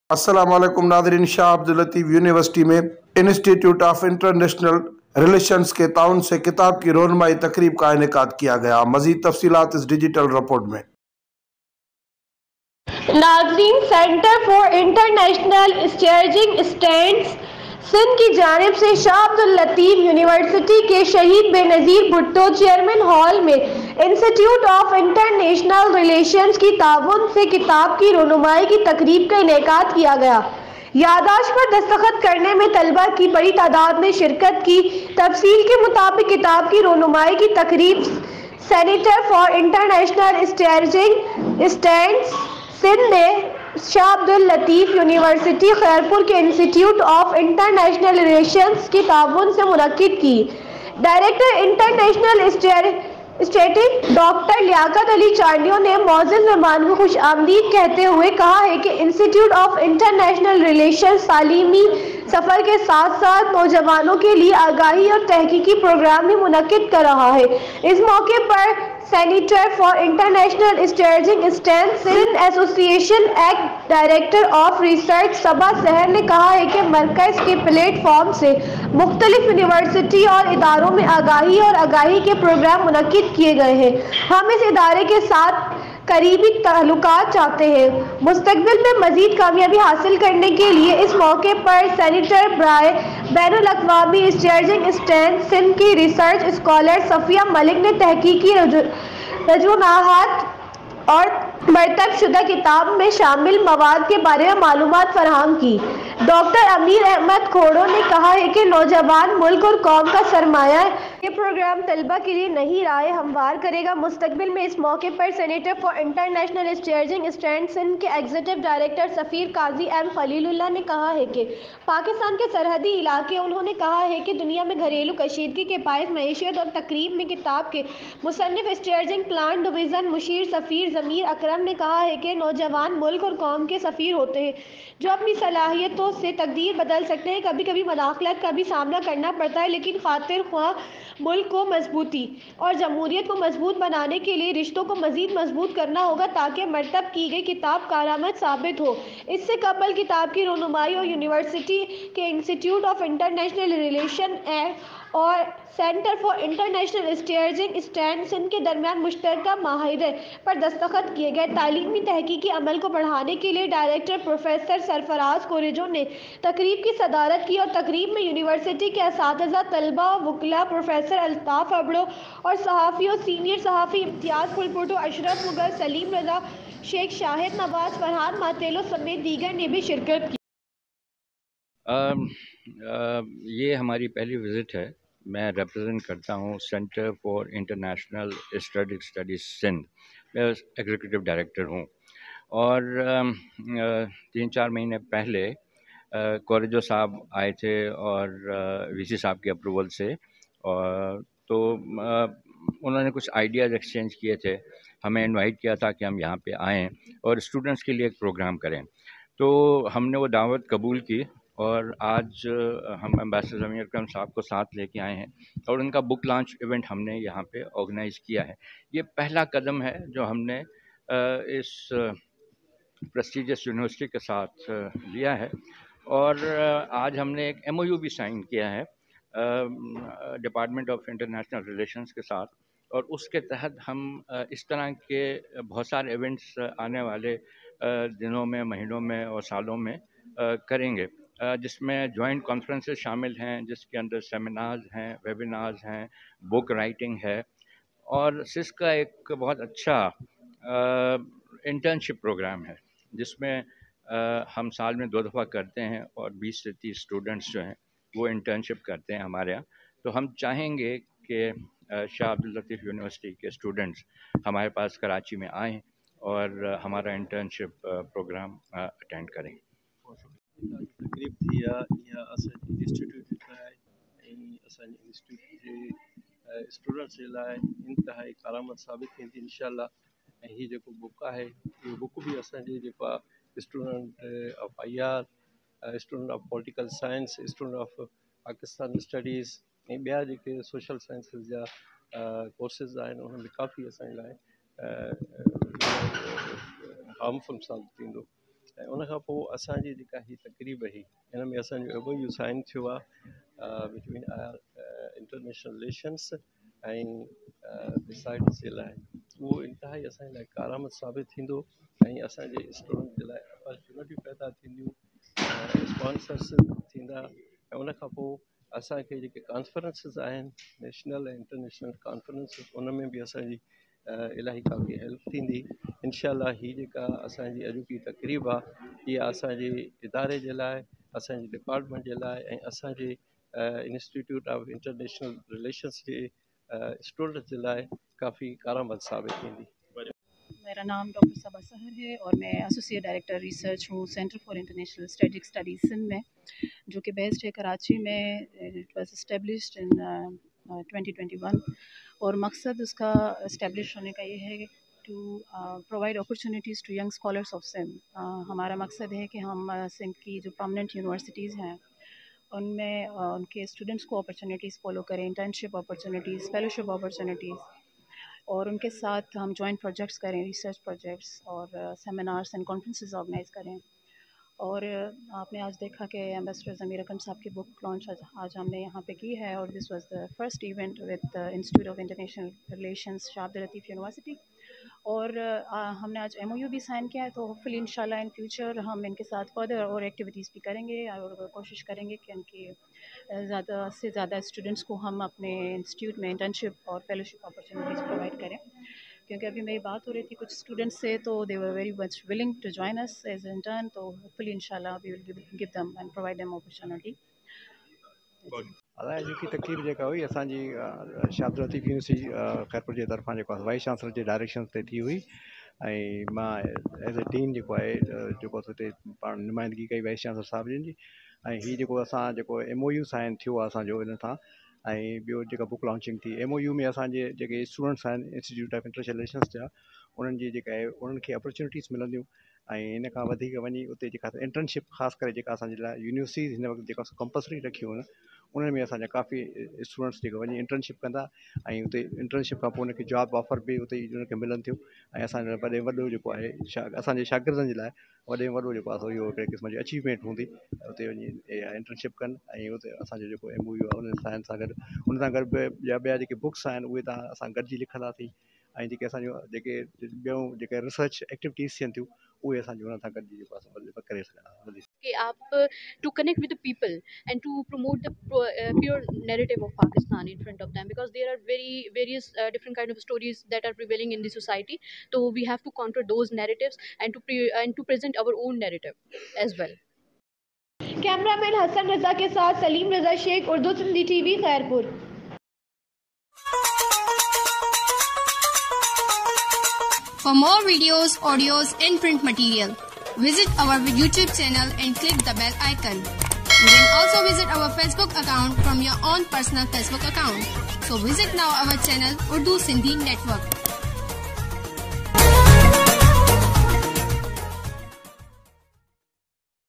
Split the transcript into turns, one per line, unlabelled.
अस्सलाम वालेकुम नाज़रीन। शाह अब्दुल लतीफ़ यूनिवर्सिटी में इंस्टीट्यूट ऑफ इंटरनेशनल रिलेशंस के ताउन से किताब की रोनमाई तकरीब का इनेकाद किया गया। मज़ीद तफसीलात इस डिजिटल रिपोर्ट में।
नाज़रीन, centre for international staging stands Sindh की जानिब से शाह अब्दुल लतीफ़ यूनिवर्सिटी के शहीद बेनज़ीर भुट्टो चेयरमैन हॉल में इंस्टीट्यूट ऑफ इंटरनेशनल रिलेशंस की ताउन से किताब की रोनुमाई की तकरीब का इनेकाद किया गया। याददाश्त पर दस्तखत करने में तलबा की बड़ी तादाद ने शिरकत की। तफसील के मुताबिक किताब की रोनुमाई की तकरीब centre for international staging stands Sindh ने शाह अब्दुल लतीफ़ यूनिवर्सिटी खैरपुर के इंस्टीट्यूट ऑफ इंटरनेशनल रिलेशंस की ताउन से मुनक्किद की। Director international stating doctor Liaquat Ali Chandio ने मौजूद मेहमान को खुश आमदीद कहते हुए कहा है कि इंस्टीट्यूट ऑफ इंटरनेशनल रिलेशंस तालीमी सफ़र के साथ साथ नौजवानों के लिए आगाही और तहकीकी प्रोग्राम भी मुनक्किद कर रहा है। इस मौके पर centre for international staging stands Sindh association act director of research Saba Sahar ने कहा है कि मरकज़ के प्लेटफॉर्म से मुख्तलिफ यूनिवर्सिटी और इदारों में आगाही और आगाही के प्रोग्राम मुनक्किद किए गए हैं। हम इस इदारे के साथ करीबी ताल्लुकात चाहते हैं। मुस्तकबिल में मजीद कामयाबी हासिल करने के लिए इस मौके पर सेनेटर ब्राय बैनुल अक़वामी स्टेजिंग स्टैंड सिंध की रिसर्च स्कॉलर सफ़िया मलिक ने तहकीकी रजूनाहात और मरतब शुदा किताब में शामिल मवाद के बारे में मालूमात फराहम की। डॉक्टर अमीर अहमद खोड़ो ने कहा है कि नौजवान मुल्क और कौम का सरमाया है। ये प्रोग्राम तलबा के लिए नई राह हमवार करेगा। मुस्तकबिल में इस मौके पर senator for international staging stand Sindh के एग्जीक्यूटिव डायरेक्टर सफ़ीर काजी एम खलीलुल्लाह ने कहा है कि पाकिस्तान के सरहदी इलाके उन्होंने कहा है कि दुनिया में घरेलू कशीदगी के बायस मईशत और तकरीब में किताब के मुसन्निफ स्टेजिंग प्लान डिवीज़न मुशीर सफ़ीर ज़मीर अकरम ने कहा है कि नौजवान मुल्क और कौम के सफ़ीर होते हैं जो अपनी सलाहियतों से तकदीर बदल सकते हैं। कभी कभी मदाखलत का भी सामना करना पड़ता है, लेकिन खातिर ख्वाह मुल्क को मजबूती और जमहूरियत को मजबूत बनाने के लिए रिश्तों को मजीद मजबूत करना होगा ताकि मरतब की गई किताब कारआमद साबित हो। इससे कबल किताब की रोनुमाई और यूनिवर्सिटी के इंस्टीट्यूट ऑफ इंटरनेशनल रिलेशन और centre for international staging stand Sindh के दरमियान मुश्तरका माहिदे पर दस्तखत किए गए। तालीमी तहकीकी अमल को बढ़ाने के लिए डायरेक्टर प्रोफेसर सरफराज कोरेजो ने तकरीब की सदारत की और तकरीब में यूनिवर्सिटी के असातिज़ा, तलबा, वकला, प्रोफेसर अल्ताफ़ अबड़ो और सहाफ़ियों, सीनियर सहाफ़ी इम्तियाज़ फुलपुटो, अशरफ मुगल, सलीम रज़ा, शेख शाहिद नवाज, फरहान मातेलो समेत दीगर ने भी शिरकत की।
ये हमारी पहली विज़िट है। मैं रिप्रेजेंट करता हूँ centre for international studies Sindh. मैं एग्जीक्यूटिव डायरेक्टर हूँ और 3-4 महीने पहले कोरेजो साहब आए थे और वीसी साहब के अप्रूवल से, और तो उन्होंने कुछ आइडियाज़ एक्सचेंज किए थे। हमें इनवाइट किया था कि हम यहाँ पे आएँ और स्टूडेंट्स के लिए एक प्रोग्राम करें, तो हमने वो दावत कबूल की और आज हम एम्बेसडर ज़मीर अकरम साहब को साथ लेके आए हैं और उनका बुक लॉन्च इवेंट हमने यहाँ पे ऑर्गेनाइज़ किया है। ये पहला कदम है जो हमने इस प्रेस्टीजियस यूनिवर्सिटी के साथ लिया है और आज हमने एक MOU भी साइन किया है डिपार्टमेंट ऑफ इंटरनेशनल रिलेशंस के साथ, और उसके तहत हम इस तरह के बहुत सारे इवेंट्स आने वाले दिनों में, महीनों में और सालों में करेंगे, जिसमें जॉइंट कॉन्फ्रेंसेस शामिल हैं, जिसके अंदर सेमिनार्स हैं, वेबिनार्स हैं, बुक राइटिंग है, और सिस का एक बहुत अच्छा इंटर्नशिप प्रोग्राम है जिसमें हम साल में 2 दफ़ा करते हैं और 20 से 30 स्टूडेंट्स जो हैं वो इंटर्नशिप करते हैं हमारे यहाँ। तो हम चाहेंगे कि शाह अब्दुल लतीफ़ यूनिवर्सिटी के स्टूडेंट्स हमारे पास कराची में आएँ और हमारा इंटर्नशिप प्रोग्राम अटेंड करें।
तकरीब थी या इंस्टीट्यूट इंस्टीट्यूट स्टूडेंट्स जे लाइ इंतहाई कारआमद साबित थींदी इंशाअल्लाह। ऐं हीअ जेको बुक आहे, इहो बुक बि असांजे जेको आहे student of IR, student of political science, student of Pakistan studies ऐं ॿिया जेके सोशल साइंसिस जा कोर्सिस आहिनि उन में काफ़ी असांजे लाइ हार्मफुल साबित थींदो। ऐं उन खां पोइ असांजी जेका हीअ तक़रीब हुई हिन में असांजो MOU साइन थियो आहे बिटवीन इंटरनेशनल रिलेशंस ऐं डिसाइड्स जे लाइ उहो इंतिहाई असांजे लाइ कारआमद साबित थींदो ऐं असांजे स्टूडेंट जे लाइ अपॉर्चुनिटियूं पैदा थींदियूं, स्पॉन्सर्स थींदा ऐं उन खां पोइ असांखे जेके कॉन्फ्रेंसिस आहिनि नेशनल ऐं इंटरनेशनल कॉन्फ्रेंसिस उन में बि असांजी इलाही काफ़ी हेल्प थींदी। इंशाअल्लाह हीअ जेका असांजी अॼोकी तक़रीब आहे इहा असांजे इदारे जे लाइ, असांजे डिपार्टमेंट जे लाइ ऐं असांजे इंस्टीट्यूट ऑफ इंटरनेशनल रिलेशंस जे स्टूडेंट जे लाइ काफ़ी कारआमद साबित थींदी।
मेरा नाम डॉक्टर सबा सहर है और मैं एसोसिएट डायरेक्टर रिसर्च हूँ centre for international strategic studies Sindh में, जो कि बेस्ड है कराची में। इट वाज एस्टेब्लिश्ड इन 2021 और मकसद उसका इस्टेब्लिश होने का ये है to provide opportunities to young scholars of Sindh. हमारा मकसद है कि हम सिंध की जो प्रोमिनेंट यूनिवर्सिटीज़ हैं उनमें उनके स्टूडेंट्स को अपॉर्चुनिटीज़ फॉलो करें, इंटर्नशिप अपॉर्चुनिटीज़, फेलोशिप अपॉर्चुनिटीज़, और उनके साथ हम जॉइंट प्रोजेक्ट्स करें, रिसर्च प्रोजेक्ट्स और सेमिनार्स एंड कॉन्फ्रेंसेस ऑर्गेनाइज़ करें। और आपने आज देखा कि एम्बेसडर ज़मीर अकरम साहब की बुक लॉन्च आज हमने यहाँ पे की है और this was the first event with institute of international relations Shah Abdul Latif university. और हमने आज MOU भी साइन किया है, तो होपफुली इंशाल्लाह इन फ्यूचर हम इनके साथ फर्दर और एक्टिविटीज़ भी करेंगे और कोशिश करेंगे कि इनकी ज़्यादा से ज़्यादा स्टूडेंट्स को हम अपने इंस्टीट्यूट में इंटर्नशिप और फेलोशिप अपॉर्चुनिटीज़ प्रोवाइड करें। क्योंकि अभी मेरी बात हो रही थी कुछ स्टूडेंट्स से, तो they were very much willing to join us as intern, तो होपफुली इंशाल्लाह we will give them and provide them opportunity.
अलाए जेकी तकलीफ़ जेका हुई असांजी शाह अब्दुल लतीफ़ यूनिवर्सिटी खैरपुर जे तरफ़ां जेको आहे वाइस चांसलर जे डायरेक्शन ते थी हुई ऐं मां एज़ ए डीन जेको आहे जेको हुते पाण नुमाइंदगी कई वाइस चांसलर साहिब जी। ऐं हीअ जेको असां जेको MOU साइन थियो आहे असांजो इन सां, ऐं ॿियो जेका बुक लॉन्चिंग थी MOU में असांजे जेके स्टूडेंट्स आहिनि इंस्टीट्यूट ऑफ इंटरनेशनल रिलेशंस जा उन्हनि जी जेका आहे उन्हनि खे अपॉर्चुनिटीज़ मिलंदियूं। ऐं इन खां वधीक वञी उते जेका इंटर्नशिप ख़ासि करे जेका असांजे लाइ यूनिवर्सिटीज़ हिन वक़्तु जेका कंपलसरी रखियूं आहिनि उन्हनि में असांजा काफ़ी स्टूडेंट्स जेके वञी इंटर्नशिप कंदा ऐं उते इंटर्नशिप खां पोइ उनखे जॉब ऑफर बि उते ई उनखे मिलनि थियूं। ऐं असांजो वॾे वॾो जेको आहे असांजे शागिर्दनि जे लाइ वॾे में वॾो जेको आहे इहो हिकिड़े क़िस्म जी अचीवमेंट हूंदी, उते वञी इंटर्नशिप कनि ऐं उते असांजो जेको MOU आहे उन साइन सां गॾु उन सां गॾु ॿिया जेके बुक्स आहिनि उहे तव्हां असां गॾिजी लिखंदासीं ऐं जेके असांजो जेके ॿियूं जेके रिसर्च एक्टिविटीज़ थियनि थियूं उहे असांजो उन सां गॾिजी जेको आहे करे सघंदासीं।
कि आप to connect with the people and to promote the pure narrative of Pakistan in front of them, because there are various different kind of stories that are prevailing in the society, so we have to counter those narratives and to present our own narrative as well.
Cameraman Hasan Raza के साथ सलीम रजा Sheikh, Urdu Sindhi TV, Khairpur.
For more videos, audios and print material, visit our YouTube channel and click the bell icon. You can also visit our Facebook account from your own personal Facebook account. So visit now our channel Urdu Sindhi Network.